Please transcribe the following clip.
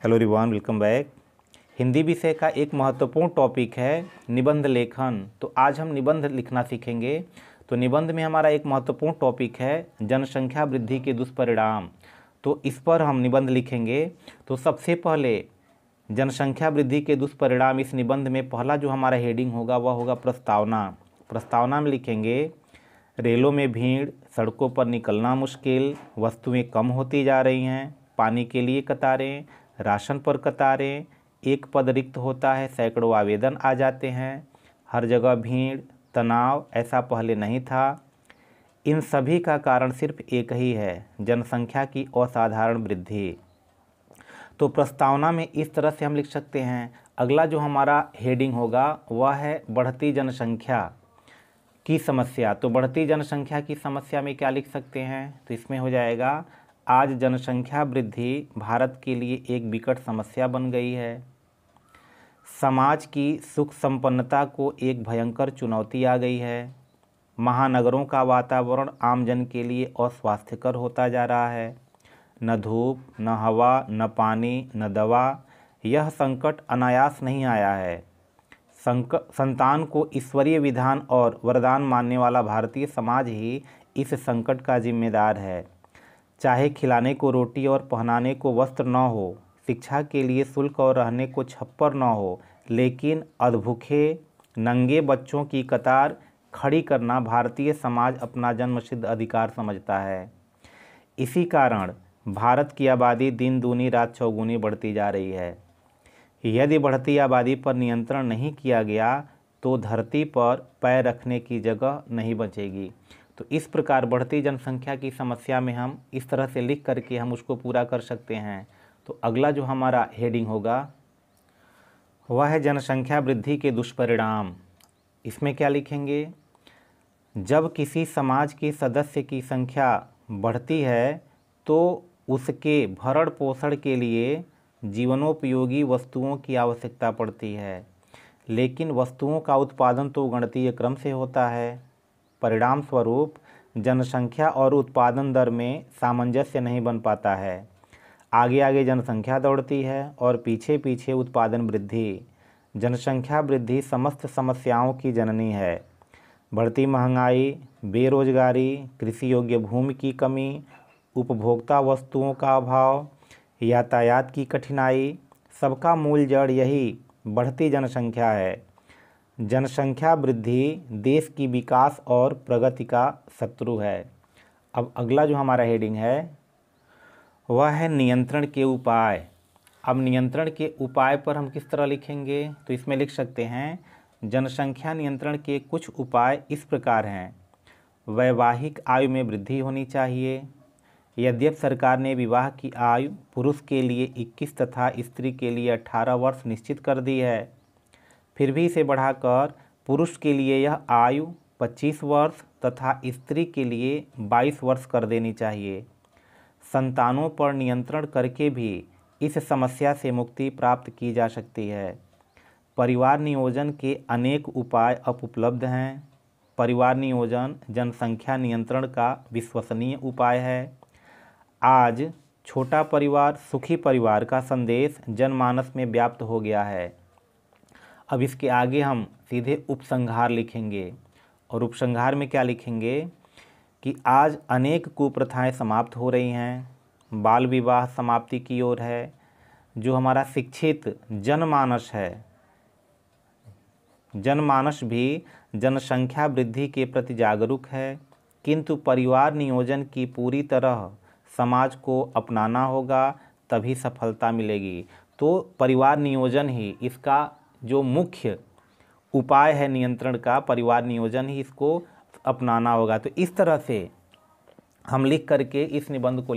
Hello everyone, welcome back. Hindi विषय का एक महत्वपूर्ण टॉपिक है निबंध लेखन। तो आज हम निबंध लिखना सीखेंगे। तो निबंध में हमारा एक महत्वपूर्ण टॉपिक है जनसंख्या वृद्धि के दुष्परिणाम। तो इस पर हम निबंध लिखेंगे। तो सबसे पहले जनसंख्या वृद्धि के दुष्परिणाम, इस निबंध में पहला जो हमारा हेडिंग होगा वह होगा प्रस्तावना। प्रस्तावना में लिखेंगे रेलों में भीड़, सड़कों पर निकलना मुश्किल, वस्तुएं कम होती जा रही हैं, पानी के लिए कतारें, राशन पर कतारें, एक पद रिक्त होता है, सैकड़ों आवेदन आ जाते हैं, हर जगह भीड़, तनाव, ऐसा पहले नहीं था। इन सभी का कारण सिर्फ एक ही है, जनसंख्या की असाधारण वृद्धि। तो प्रस्तावना में इस तरह से हम लिख सकते हैं। अगला जो हमारा हेडिंग होगा वह है बढ़ती जनसंख्या की समस्या। तो बढ़ती जनसंख्या की समस्या में क्या लिख सकते हैं? तो इसमें हो जाएगा आज जनसंख्या वृद्धि भारत के लिए एक विकट समस्या बन गई है। समाज की सुख संपन्नता को एक भयंकर चुनौती आ गई है। महानगरों का वातावरण आमजन के लिए अस्वास्थ्यकर होता जा रहा है। न धूप, न हवा, न पानी, न दवा। यह संकट अनायास नहीं आया है। संतान को ईश्वरीय विधान और वरदान मानने वाला भारतीय समाज ही इस संकट का जिम्मेदार है। चाहे खिलाने को रोटी और पहनाने को वस्त्र न हो, शिक्षा के लिए शुल्क और रहने को छप्पर न हो, लेकिन अधभूखे नंगे बच्चों की कतार खड़ी करना भारतीय समाज अपना जन्मसिद्ध अधिकार समझता है। इसी कारण भारत की आबादी दिन दूनी रात चौगुनी बढ़ती जा रही है। यदि बढ़ती आबादी पर नियंत्रण नहीं किया गया तो धरती पर पैर रखने की जगह नहीं बचेगी। तो इस प्रकार बढ़ती जनसंख्या की समस्या में हम इस तरह से लिख करके हम उसको पूरा कर सकते हैं। तो अगला जो हमारा हेडिंग होगा वह है जनसंख्या वृद्धि के दुष्परिणाम। इसमें क्या लिखेंगे? जब किसी समाज के सदस्य की संख्या बढ़ती है तो उसके भरण पोषण के लिए जीवनोपयोगी वस्तुओं की आवश्यकता पड़ती है, लेकिन वस्तुओं का उत्पादन तो गणतीय क्रम से होता है। परिणाम स्वरूप जनसंख्या और उत्पादन दर में सामंजस्य नहीं बन पाता है। आगे आगे जनसंख्या दौड़ती है और पीछे पीछे उत्पादन वृद्धि। जनसंख्या वृद्धि समस्त समस्याओं की जननी है। बढ़ती महंगाई, बेरोजगारी, कृषि योग्य भूमि की कमी, उपभोक्ता वस्तुओं का अभाव, यातायात की कठिनाई, सबका मूल जड़ यही बढ़ती जनसंख्या है। जनसंख्या वृद्धि देश की विकास और प्रगति का शत्रु है। अब अगला जो हमारा हेडिंग है वह है नियंत्रण के उपाय। अब नियंत्रण के उपाय पर हम किस तरह लिखेंगे? तो इसमें लिख सकते हैं जनसंख्या नियंत्रण के कुछ उपाय इस प्रकार हैं। वैवाहिक आयु में वृद्धि होनी चाहिए। यद्यपि सरकार ने विवाह की आयु पुरुष के लिए 21 तथा स्त्री के लिए 18 वर्ष निश्चित कर दी है, फिर भी इसे बढ़ाकर पुरुष के लिए यह आयु 25 वर्ष तथा स्त्री के लिए 22 वर्ष कर देनी चाहिए। संतानों पर नियंत्रण करके भी इस समस्या से मुक्ति प्राप्त की जा सकती है। परिवार नियोजन के अनेक उपाय अब उपलब्ध हैं। परिवार नियोजन जनसंख्या नियंत्रण का विश्वसनीय उपाय है। आज छोटा परिवार सुखी परिवार का संदेश जनमानस में व्याप्त हो गया है। अब इसके आगे हम सीधे उपसंहार लिखेंगे। और उपसंहार में क्या लिखेंगे कि आज अनेक कुप्रथाएं समाप्त हो रही हैं। बाल विवाह समाप्ति की ओर है। जो हमारा शिक्षित जनमानस है, जनमानस भी जनसंख्या वृद्धि के प्रति जागरूक है, किंतु परिवार नियोजन की पूरी तरह समाज को अपनाना होगा, तभी सफलता मिलेगी। तो परिवार नियोजन ही इसका जो मुख्य उपाय है नियंत्रण का, परिवार नियोजन ही इसको अपनाना होगा। तो इस तरह से हम लिख करके इस निबंध को